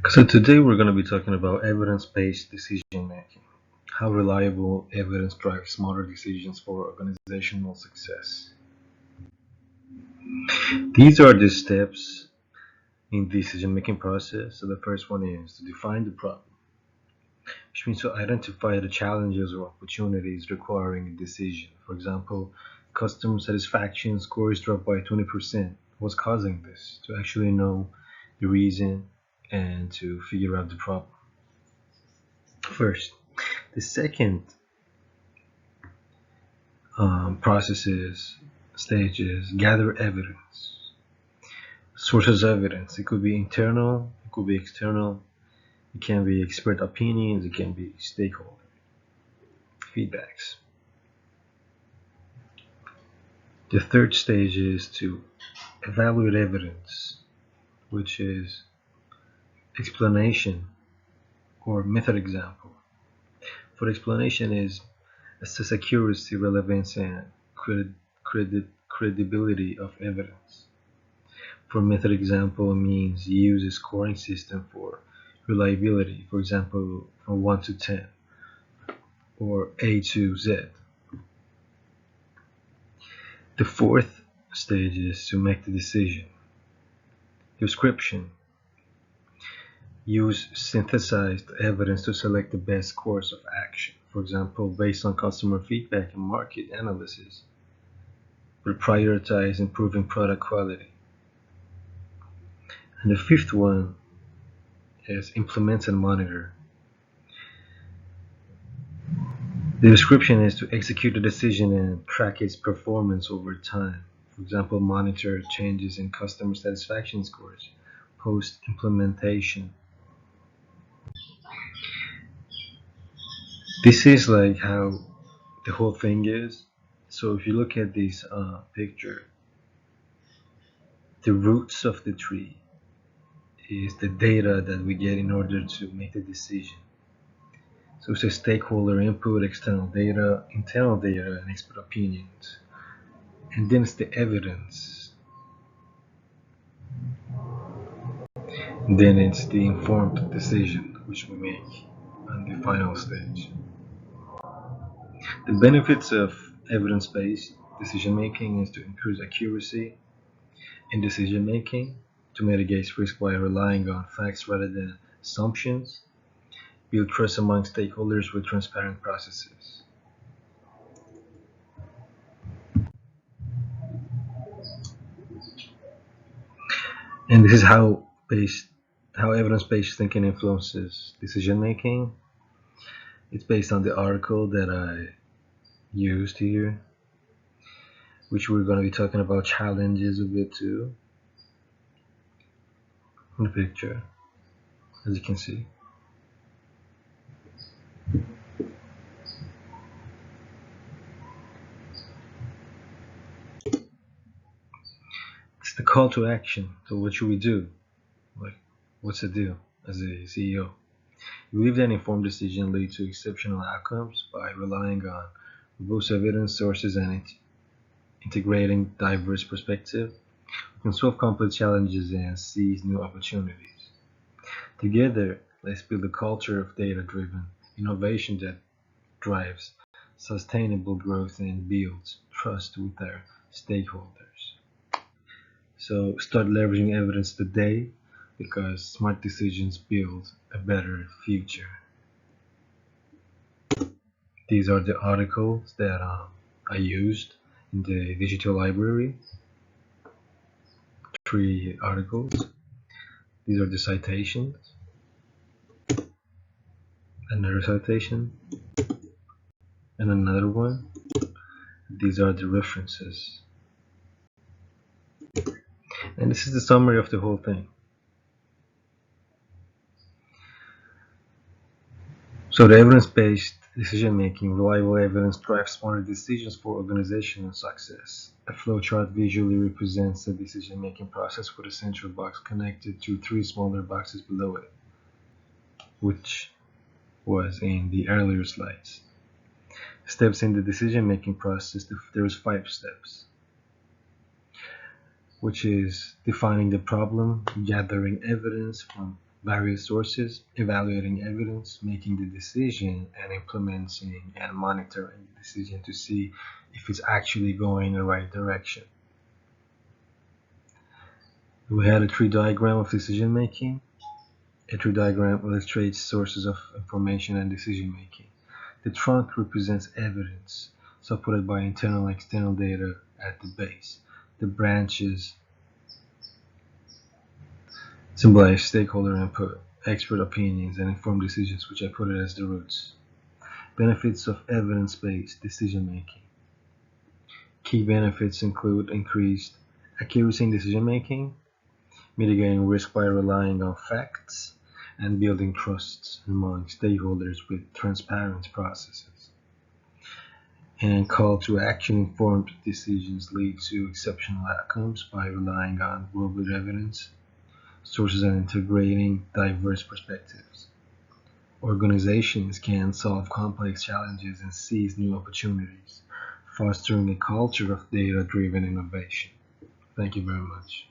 So today we're going to be talking about evidence-based decision making. How reliable evidence drives smarter decisions for organizational success. These are the steps in the decision making process. So the first one is to define the problem, which means to identify the challenges or opportunities requiring a decision. For example, customer satisfaction scores dropped by 20%. What's causing this? To actually know the reason and to figure out the problem. First, the second processes, stages, gather evidence. Sources of evidence. It could be internal, it could be external, it can be expert opinions, it can be stakeholder feedbacks. The third stage is to evaluate evidence, which is explanation or method example. For explanation is assess accuracy, relevance, and credibility of evidence. For method example means use a scoring system for reliability, for example, from 1 to 10 or A to Z. The fourth stage is to make the decision. Description. Use synthesized evidence to select the best course of action, for example, based on customer feedback and market analysis. Will prioritize improving product quality. And the fifth one is implement and monitor. The description is to execute the decision and track its performance over time. For example, monitor changes in customer satisfaction scores post-implementation. This is like how the whole thing is. So if you look at this picture, the roots of the tree is the data that we get in order to make the decision. So it's a stakeholder input, external data, internal data, and expert opinions. And then it's the evidence. And then it's the informed decision which we make on the final stage. The benefits of evidence-based decision making is to increase accuracy in decision making, to mitigate risk by relying on facts rather than assumptions, build trust among stakeholders with transparent processes. And this is how evidence-based thinking influences decision making. It's based on the article that I used here, which we're going to be talking about challenges of it too in the picture, as you can see. It's the call to action. So what should we do? Like, what's the deal as a CEO? We believe that informed decisions lead to exceptional outcomes by relying on robust evidence sources and integrating diverse perspectives. We can solve complex challenges and seize new opportunities. Together, let's build a culture of data-driven innovation that drives sustainable growth and builds trust with our stakeholders. So start leveraging evidence today because smart decisions build a better future. These are the articles that I used in the digital library. 3 articles. These are the citations. Another citation. And another one. These are the references. And this is the summary of the whole thing. So the evidence-based decision-making, reliable evidence drives smarter decisions for organizational success. A flowchart visually represents the decision-making process with a central box connected to 3 smaller boxes below it, which was in the earlier slides. Steps in the decision-making process, there's 5 steps, which is defining the problem, gathering evidence from various sources, evaluating evidence, making the decision, and implementing and monitoring the decision to see if it's actually going in the right direction. We had a tree diagram of decision making. A tree diagram illustrates sources of information and decision making. The trunk represents evidence, supported by internal and external data at the base. The branches symbolize stakeholder input, expert opinions, and informed decisions, which I put it as the roots. Benefits of evidence-based decision making. Key benefits include increased accuracy in decision making, mitigating risk by relying on facts, and building trust among stakeholders with transparent processes. And call to action informed decisions lead to exceptional outcomes by relying on robust evidence, sources, and integrating diverse perspectives. Organizations can solve complex challenges and seize new opportunities, fostering a culture of data driven innovation. Thank you very much.